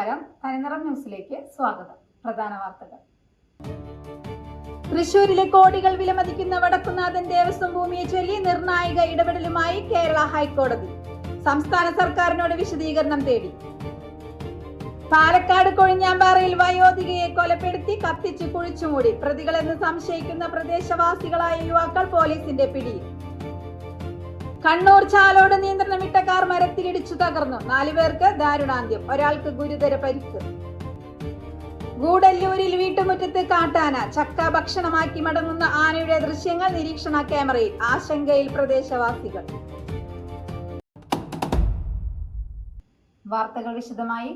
നമസ്കാരം. തനിനിറം ന്യൂസിലേക്ക് സ്വാഗതം. പ്രധാന വാർത്തകൾ. തൃശൂരിലെ കോടികൾ വിലമതിക്കുന്ന വടക്കുന്നാഥൻ ദേവസ്വം ഭൂമിയെ ചൊല്ലി നിർണായക ഇടപെടലുമായി കേരള ഹൈക്കോടതി. സംസ്ഥാന സർക്കാരിനോട് വിശദീകരണം തേടി. പാലക്കാട് കൊഴിഞ്ഞാമ്പാറയിൽ വയോധികയെ കൊലപ്പെടുത്തി കത്തിച്ച് കുഴിച്ചുമൂടി. പ്രതികളെന്ന് സംശയിക്കുന്ന പ്രദേശവാസികളായ യുവാക്കൾ പോലീസിന്റെ പിടിയിൽ. കണ്ണൂർ ചാലോട് നിയന്ത്രണം വിട്ട കാർ മരത്തിലിടിച്ചു തകർന്നു. 4 പേർക്ക് ദാരുണാന്ത്യം, ഒരാൾക്ക് ഗുരുതര പരിക്ക്. ഗൂഡല്ലൂരിൽ വീട്ടുമുറ്റത്ത് കാട്ടാന. ചക്ക ഭക്ഷണമാക്കി മടങ്ങുന്ന ആനയുടെ ദൃശ്യങ്ങൾ നിരീക്ഷണ ക്യാമറയിൽ. ആശങ്കയിൽ പ്രദേശവാസികൾ. വാർത്തകൾ വിശദമായി.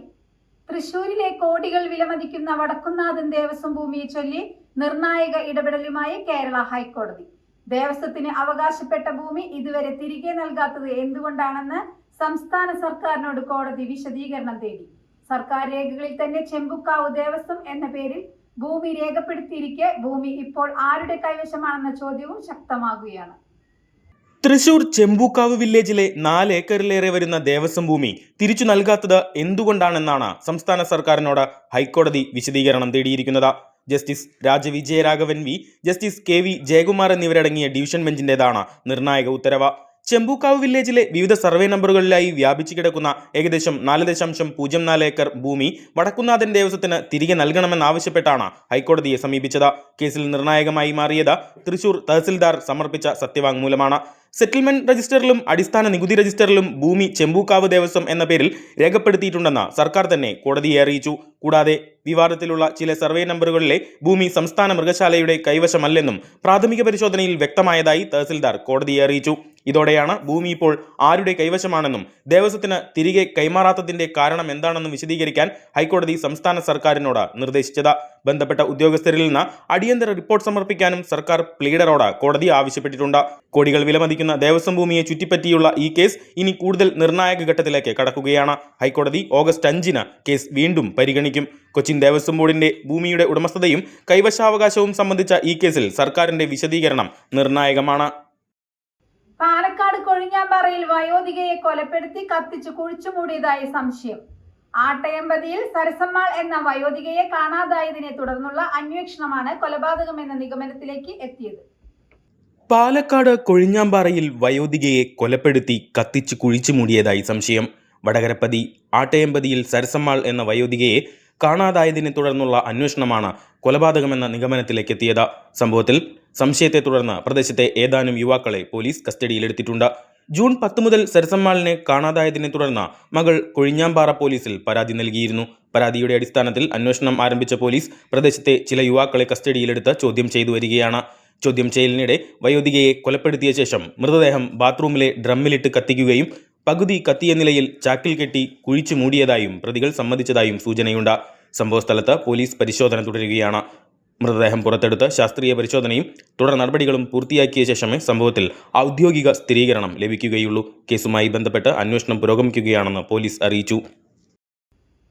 തൃശൂരിലെ കോടികൾ വിലമതിക്കുന്ന വടക്കുന്നാഥൻ ദേവസ്വം ഭൂമിയെ ചൊല്ലി നിർണായക ഇടപെടലുമായി കേരള ഹൈക്കോടതി. ദേവസ്വത്തിന് അവകാശപ്പെട്ട ഭൂമി ഇതുവരെ തിരികെ നൽകാത്തത് എന്തുകൊണ്ടാണെന്ന് സംസ്ഥാന സർക്കാരിനോട് കോടതി വിശദീകരണം തേടി. സർക്കാർ രേഖകളിൽ തന്നെ ചെമ്പുക്കാവ് ദേവസ്വം എന്ന പേരിൽ ഭൂമി രേഖപ്പെടുത്തിയിരിക്കെ ഭൂമി ഇപ്പോൾ ആരുടെ കൈവശമാണെന്ന ചോദ്യവും ശക്തമാകുകയാണ്. തൃശൂർ ചെമ്പൂക്കാവ് വില്ലേജിലെ 4 ഏക്കറിലേറെ വരുന്ന ദേവസ്വം ഭൂമി തിരിച്ചു നൽകാത്തത് എന്തുകൊണ്ടാണെന്നാണ് സംസ്ഥാന സർക്കാരിനോട് ഹൈക്കോടതി വിശദീകരണം തേടിയിരിക്കുന്നത്. Justice Raja Vijayaraghavan V, justice K V. Jayakumar എന്നിവരടങ്ങിയ ഡിവിഷൻ ബെഞ്ചിന്റേതാണ് നിർണായക ഉത്തരവ്. ചെമ്പൂക്കാവ് വില്ലേജിലെ വിവിധ സർവേ നമ്പറുകളിലായി വ്യാപിച്ചു കിടക്കുന്ന ഏകദേശം 4.04 ഏക്കർ ഭൂമി വടക്കുന്നാഥൻ ദേവസ്വത്തിന് തിരികെ നൽകണമെന്നാവശ്യപ്പെട്ടാണ് ഹൈക്കോടതിയെ സമീപിച്ചത്. കേസിൽ നിർണായകമായി മാറിയത് തൃശൂർ തഹസിൽദാർ സമർപ്പിച്ച സത്യവാങ്മൂലമാണ്. സെറ്റിൽമെന്റ് രജിസ്റ്ററിലും അടിസ്ഥാന നികുതി രജിസ്റ്ററിലും ഭൂമി ചെമ്പൂക്കാവ് ദേവസ്വം എന്ന പേരിൽ രേഖപ്പെടുത്തിയിട്ടുണ്ടെന്ന് സർക്കാർ തന്നെ കോടതിയെ അറിയിച്ചു. കൂടാതെ വിവാദത്തിലുള്ള ചില സർവേ നമ്പറുകളിലെ ഭൂമി സംസ്ഥാന മൃഗശാലയുടെ കൈവശമല്ലെന്നും പ്രാഥമിക പരിശോധനയിൽ വ്യക്തമായതായി തഹസിൽദാർ കോടതിയെ അറിയിച്ചു. ഇതോടെയാണ് ഭൂമി ഇപ്പോൾ ആരുടെ കൈവശമാണെന്നും ദേവസ്വത്തിന് തിരികെ കൈമാറാത്തതിന്റെ കാരണം എന്താണെന്നും വിശദീകരിക്കാൻ ഹൈക്കോടതി സംസ്ഥാന സർക്കാരിനോട് നിർദ്ദേശിച്ചത്. ബന്ധപ്പെട്ട ഉദ്യോഗസ്ഥരിൽ നിന്ന് അടിയന്തര റിപ്പോർട്ട് സമർപ്പിക്കാനും സർക്കാർ പ്ലീഡറോട് കോടതി ആവശ്യപ്പെട്ടിട്ടുണ്ട്. കോടികൾ വിലമതിക്കുന്ന ദേവസ്വം ഭൂമിയെ ചുറ്റിപ്പറ്റിയുള്ള ഈ കേസ് ഇനി കൂടുതൽ നിർണായക ഘട്ടത്തിലേക്ക് കടക്കുകയാണ്. ഹൈക്കോടതി ഓഗസ്റ്റ് 5-ന് കേസ് വീണ്ടും പരിഗണിക്കും. കൊച്ചിൻ ദേവസ്വം ബോർഡിന്റെ ഭൂമിയുടെ ഉടമസ്ഥതയും കൈവശാവകാശവും സംബന്ധിച്ച ഈ കേസിൽ സർക്കാരിന്റെ വിശദീകരണം നിർണായകമാണ്. പാലക്കാട് കൊഴിഞ്ഞാമ്പാറയിൽ വയോധികയെ കൊലപ്പെടുത്തി കത്തിച്ച് കുഴിച്ചുമൂടിയതായി സംശയം. ആട്ടയമ്പതിയിൽ സരസമ്മാൾ എന്ന വയോധികയെ കാണാതായതിനെ തുടർന്നുള്ള അന്വേഷണമാണ് കൊലപാതകമെന്ന നിഗമനത്തിലേക്ക് എത്തിയത്. പാലക്കാട് കൊഴിഞ്ഞാമ്പാറയിൽ വയോധികയെ കൊലപ്പെടുത്തി കത്തിച്ച് കുഴിച്ചുമൂടിയതായി സംശയം. വടകരപ്പതി ആട്ടയമ്പതിയിൽ സരസമ്മാൾ എന്ന വയോധികയെ കാണാതായതിനെ തുടർന്നുള്ള അന്വേഷണമാണ് കൊലപാതകമെന്ന നിഗമനത്തിലേക്കെത്തിയത്. സംഭവത്തിൽ സംശയത്തെ തുടർന്ന് പ്രദേശത്തെ ഏതാനും യുവാക്കളെ പോലീസ് കസ്റ്റഡിയിലെടുത്തിട്ടുണ്ട്. ജൂൺ 10 മുതൽ സരസമ്മാളിനെ കാണാതായതിനെ തുടർന്ന് മകൾ കൊഴിഞ്ഞാമ്പാറ പോലീസിൽ പരാതി നൽകിയിരുന്നു. പരാതിയുടെ അടിസ്ഥാനത്തിൽ അന്വേഷണം ആരംഭിച്ച പോലീസ് പ്രദേശത്തെ ചില യുവാക്കളെ കസ്റ്റഡിയിലെടുത്ത് ചോദ്യം ചെയ്തു വരികയാണ്. ചോദ്യം ചെയ്യലിനിടെ വയോധികയെ കൊലപ്പെടുത്തിയ ശേഷം മൃതദേഹം ബാത്റൂമിലെ ഡ്രമ്മിലിട്ട് കത്തിക്കുകയും പകുതി കത്തിയ നിലയിൽ ചാക്കിൽ കെട്ടി കുഴിച്ചു മൂടിയതായും പ്രതികൾ സമ്മതിച്ചതായും സൂചനയുണ്ട്. സംഭവസ്ഥലത്ത് പോലീസ് പരിശോധന തുടരുകയാണ്. മൃതദേഹം പുറത്തെടുത്ത് ശാസ്ത്രീയ പരിശോധനയും തുടർ നടപടികളും പൂർത്തിയാക്കിയ ശേഷമേ സംഭവത്തിൽ ഔദ്യോഗിക സ്ഥിരീകരണം ലഭിക്കുകയുള്ളൂ. കേസുമായി ബന്ധപ്പെട്ട് അന്വേഷണം പുരോഗമിക്കുകയാണെന്ന് പോലീസ് അറിയിച്ചു.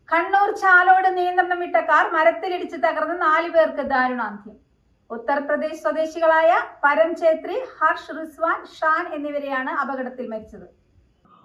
കണ്ണൂർ ചാലോട് നിയന്ത്രണം വിട്ട കാർ മരത്തിലിടിച്ച് തകർന്ന് 4 പേർക്ക് ദാരുണാന്ത്യം. ഉത്തർപ്രദേശ് സ്വദേശികളായ പരം ഛേത്രി, ഹർഷ്, റിസ്വാൻ, ഷാൻ എന്നിവരെയാണ് അപകടത്തിൽ മരിച്ചത്.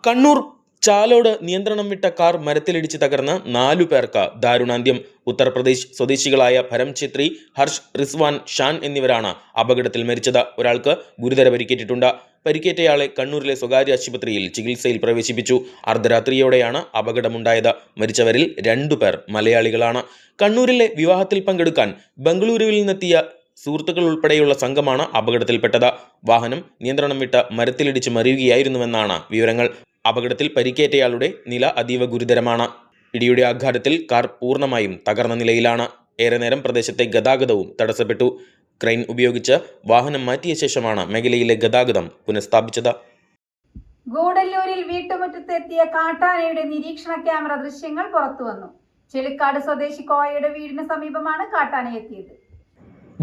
കണ്ണൂർ ചാലോട് നിയന്ത്രണം വിട്ട കാർ മരത്തിലിടിച്ച് തകർന്ന് 4 പേർക്ക് ദാരുണാന്ത്യം. ഉത്തർപ്രദേശ് സ്വദേശികളായ പരം ഛേത്രി, ഹർഷ്, റിസ്വാൻ, ഷാൻ എന്നിവരാണ് അപകടത്തിൽ മരിച്ചത്. ഒരാൾക്ക് ഗുരുതര പരിക്കേറ്റിട്ടുണ്ട്. പരിക്കേറ്റയാളെ കണ്ണൂരിലെ സ്വകാര്യ ആശുപത്രിയിൽ ചികിത്സയിൽ പ്രവേശിപ്പിച്ചു. അർദ്ധരാത്രിയോടെയാണ് അപകടമുണ്ടായത്. മരിച്ചവരിൽ 2 പേർ മലയാളികളാണ്. കണ്ണൂരിലെ വിവാഹത്തിൽ പങ്കെടുക്കാൻ ബംഗളൂരുവിൽ നിന്നെത്തിയ സുഹൃത്തുക്കൾ ഉൾപ്പെടെയുള്ള സംഘമാണ് അപകടത്തിൽപ്പെട്ടത്. വാഹനം നിയന്ത്രണം വിട്ട് മരത്തിലിടിച്ച് മറിയുകയായിരുന്നുവെന്നാണ് വിവരങ്ങൾ. അപകടത്തിൽ പരിക്കേറ്റയാളുടെ നില അതീവ ഗുരുതരമാണ്. ഇടിയുടെ ആഘാതത്തിൽ കാർ പൂർണ്ണമായും തകർന്ന നിലയിലാണ്. ഏറെ നേരം പ്രദേശത്തെ ഗതാഗതവും തടസ്സപ്പെട്ടു. ക്രെയിൻ ഉപയോഗിച്ച് വാഹനം മാറ്റിയ ശേഷമാണ് മേഖലയിലെ ഗതാഗതം പുനഃസ്ഥാപിച്ചത്. ഗൂഡല്ലൂരിൽ വീട്ടുമുറ്റത്തെത്തിയ കാട്ടാനയുടെ നിരീക്ഷണ ക്യാമറ ദൃശ്യങ്ങൾ പുറത്തുവന്നു. ചെളിക്കാട് സ്വദേശി കോയയുടെ വീടിന് സമീപമാണ് കാട്ടാന എത്തിയത്.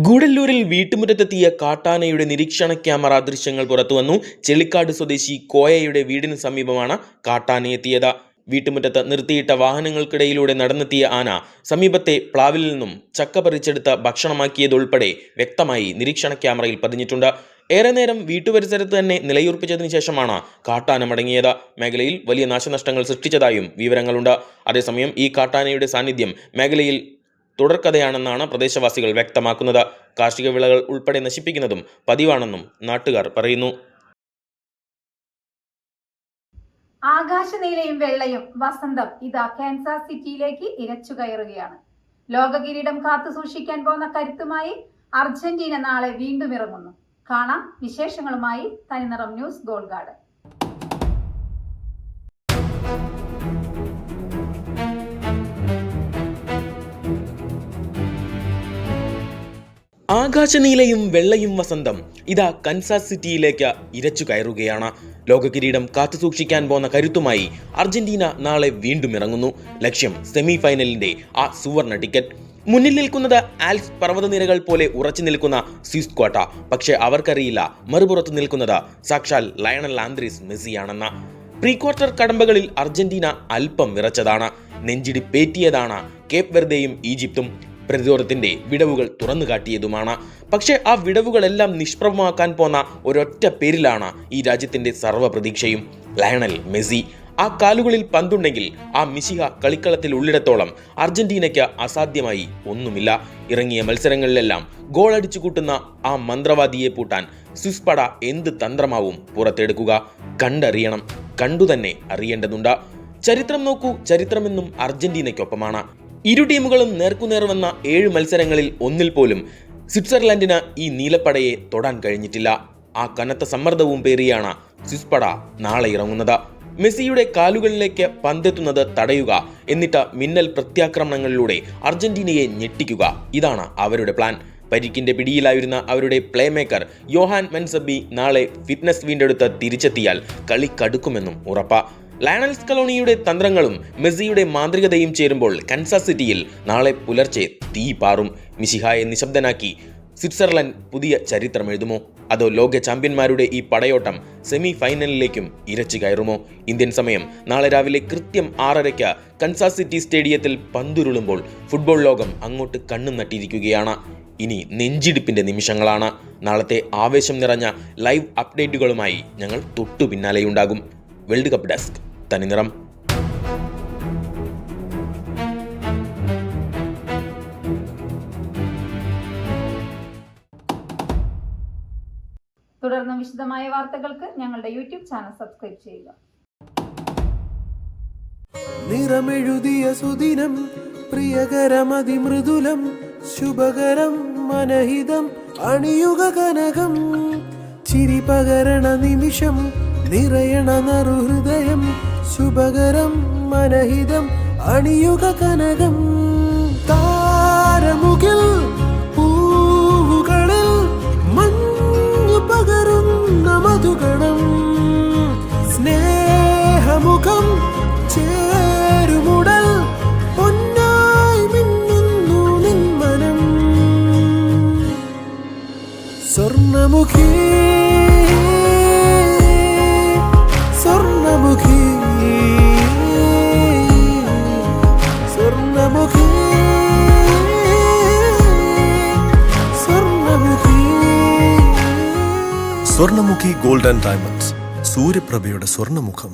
ഗൂഡല്ലൂരിൽ വീട്ടുമുറ്റത്തെത്തിയ കാട്ടാനയുടെ നിരീക്ഷണ ക്യാമറ ദൃശ്യങ്ങൾ പുറത്തുവന്നു. ചെളിക്കാട് സ്വദേശി കോയയുടെ വീടിന് സമീപമാണ് കാട്ടാന എത്തിയത്. വീട്ടുമുറ്റത്ത് നിർത്തിയിട്ട വാഹനങ്ങൾക്കിടയിലൂടെ നടന്നെത്തിയ ആന സമീപത്തെ പ്ലാവിൽ നിന്നും ചക്ക പറിച്ചെടുത്ത് ഭക്ഷണമാക്കിയതുൾപ്പെടെ വ്യക്തമായി നിരീക്ഷണ ക്യാമറയിൽ പതിഞ്ഞിട്ടുണ്ട്. ഏറെ നേരം വീട്ടുപരിസരത്ത് തന്നെ നിലയുറപ്പിച്ചതിന് ശേഷമാണ് കാട്ടാന മടങ്ങിയത്. മേഖലയിൽ വലിയ നാശനഷ്ടങ്ങൾ സൃഷ്ടിച്ചതായും വിവരങ്ങളുണ്ട്. അതേസമയം ഈ കാട്ടാനയുടെ സാന്നിധ്യം മേഖലയിൽ തുടർക്കഥയാണെന്നാണ് പ്രദേശവാസികൾ വ്യക്തമാക്കുന്നത്. കാർഷിക വിളകൾ ഉൾപ്പെടെ നശിപ്പിക്കുന്നതും പതിവാണെന്നും നാട്ടുകാർ പറയുന്നു. ആകാശനീലയും വെള്ളയും വസന്തം ഇതാ കാൻസാസ് സിറ്റിയിലേക്ക് ഇരച്ചു കയറുകയാണ്. ലോക കിരീടം കാത്തു സൂക്ഷിക്കാൻ പോകുന്ന കരുത്തുമായി അർജന്റീന നാളെ വീണ്ടും ഇറങ്ങുന്നു. കാണാം വിശേഷങ്ങളുമായി തനിനിറം ന്യൂസ് ഗോൾഗാർഡ്. ആകാശനീലയും വെള്ളയും വസന്തം ഇതാ കൻസാസ് സിറ്റിയിലേക്ക് ഇരച്ചു കയറുകയാണ്. ലോക കിരീടം കാത്തുസൂക്ഷിക്കാൻ പോകുന്ന കരുത്തുമായി അർജന്റീന നാളെ വീണ്ടും ഇറങ്ങുന്നു. ലക്ഷ്യം സെമി ഫൈനലിന്റെ ആ സുവർണ ടിക്കറ്റ്. മുന്നിൽ നിൽക്കുന്നത് ആൽപ്സ് പർവ്വതനിരകൾ പോലെ ഉറച്ചു നിൽക്കുന്ന സ്വിസ് കോട്ട. പക്ഷെ അവർക്കറിയില്ല മറുപുറത്ത് നിൽക്കുന്നത് സാക്ഷാൽ ലയണൽ ആന്ദ്രേസ് മെസ്സിയാണെന്ന്. പ്രീ ക്വാർട്ടർ കടമ്പകളിൽ അർജന്റീന അല്പം വിറച്ചതാണ്. നെഞ്ചിടിപ്പേറ്റിയതാണ് കേപ്പ് വെർദെയും ഈജിപ്തും. പ്രതിരോധത്തിന്റെ വിടവുകൾ തുറന്നു കാട്ടിയതുമാണ്. പക്ഷേ ആ വിടവുകളെല്ലാം നിഷ്പ്രഭമാക്കാൻ പോന്ന ഒരൊറ്റ പേരിലാണ് ഈ രാജ്യത്തിന്റെ സർവ്വപ്രതീക്ഷയും, ലയണൽ മെസ്സി. ആ കാലുകളിൽ പന്തുണ്ടെങ്കിൽ ആ മിശിഹ കളിക്കളത്തിൽ ഉള്ളിടത്തോളം അർജന്റീനയ്ക്ക് അസാധ്യമായി ഒന്നുമില്ല. ഇറങ്ങിയ മത്സരങ്ങളിലെല്ലാം ഗോളടിച്ചു കൂട്ടുന്ന ആ മന്ത്രവാദിയെ പൂട്ടാൻ സ്വിസ് പട എന്ത് തന്ത്രമാവും പുറത്തെടുക്കുക? കണ്ടറിയണം, കണ്ടുതന്നെ അറിയേണ്ടതുണ്ട്. ചരിത്രം നോക്കൂ, ചരിത്രമെന്നും അർജന്റീനയ്ക്കൊപ്പമാണ്. ഇരു ടീമുകളും നേർക്കുനേർ വന്ന 7 മത്സരങ്ങളിൽ ഒന്നിൽ പോലും സ്വിറ്റ്സർലൻഡിന് ഈ നീലപ്പടയെ തൊടാൻ കഴിഞ്ഞിട്ടില്ല. ആ കനത്ത സമ്മർദ്ദവും പേറിയാണ് സ്വിസ് പട നാളെ ഇറങ്ങുന്നത്. മെസ്സിയുടെ കാലുകളിലേക്ക് പന്തെത്തുന്നത് തടയുക, എന്നിട്ട് മിന്നൽ പ്രത്യാക്രമണങ്ങളിലൂടെ അർജന്റീനയെ ഞെട്ടിക്കുക. ഇതാണ് അവരുടെ പ്ലാൻ. പരിക്കിന്റെ പിടിയിലായിരുന്ന അവരുടെ പ്ലേ മേക്കർ യോഹാൻ മൻസബി നാളെ ഫിറ്റ്നസ് വീണ്ടെടുത്ത് തിരിച്ചെത്തിയാൽ കളി കടുക്കുമെന്നും ഉറപ്പാ. ലയണൽ സ്കലോണിയുടെ തന്ത്രങ്ങളും മെസ്സിയുടെ മാന്ത്രികതയും ചേരുമ്പോൾ കൻസാസ് സിറ്റിയിൽ നാളെ പുലർച്ചെ തീ പാറും. മിശിഹായെ നിശബ്ദനാക്കി സ്വിറ്റ്സർലൻഡ് പുതിയ ചരിത്രം എഴുതുമോ? അതോ ലോക ചാമ്പ്യന്മാരുടെ ഈ പടയോട്ടം സെമി ഫൈനലിലേക്കും ഇരച്ചു കയറുമോ? ഇന്ത്യൻ സമയം നാളെ രാവിലെ കൃത്യം 6:30 കൻസാസ് സിറ്റി സ്റ്റേഡിയത്തിൽ പന്തുരുളുമ്പോൾ ഫുട്ബോൾ ലോകം അങ്ങോട്ട് കണ്ണും നട്ടിരിക്കുകയാണ്. ഇനി നെഞ്ചിടിപ്പിന്റെ നിമിഷങ്ങളാണ്. നാളത്തെ ആവേശം നിറഞ്ഞ ലൈവ് അപ്ഡേറ്റുകളുമായി ഞങ്ങൾ തൊട്ടു പിന്നാലെയുണ്ടാകും. വേൾഡ് കപ്പ് ഡെസ്ക് തനിനിറം. തുടർന്ന് വിശദമായ വാർത്തകൾക്ക് ഞങ്ങളുടെ യൂട്യൂബ് ചാനൽ സബ്സ്ക്രൈബ് ചെയ്യുക. നിറമെഴുതിയ സുദിനം പ്രിയകരമതിമൃദുലം ശുഭകരം മനഹിതം അണിയുക കനകം ചിരി പകരണ നിമിഷം നിറയണ നറുഹൃദയം ശുഭകരം മനഹിതം അണിയുക കനകം താരമുകിൽ പൂവുകളിൽ മഞ്ഞു പകരുന്ന മധുഗണം സ്നേഹമുഖം ചേരുമുടൽ പൊന്നായി മിന്നുന്നു നിൻ മനം സ്വർണ്ണമുഖി സ്വർണ്ണമുഖി സ്വർണ്ണമുഖി സ്വർണ്ണമുഖി സ്വർണ്ണമുഖി ഗോൾഡ് ആൻഡ് ഡയമണ്ട്സ്, സൂര്യപ്രഭയുടെ സ്വർണ്ണമുഖം.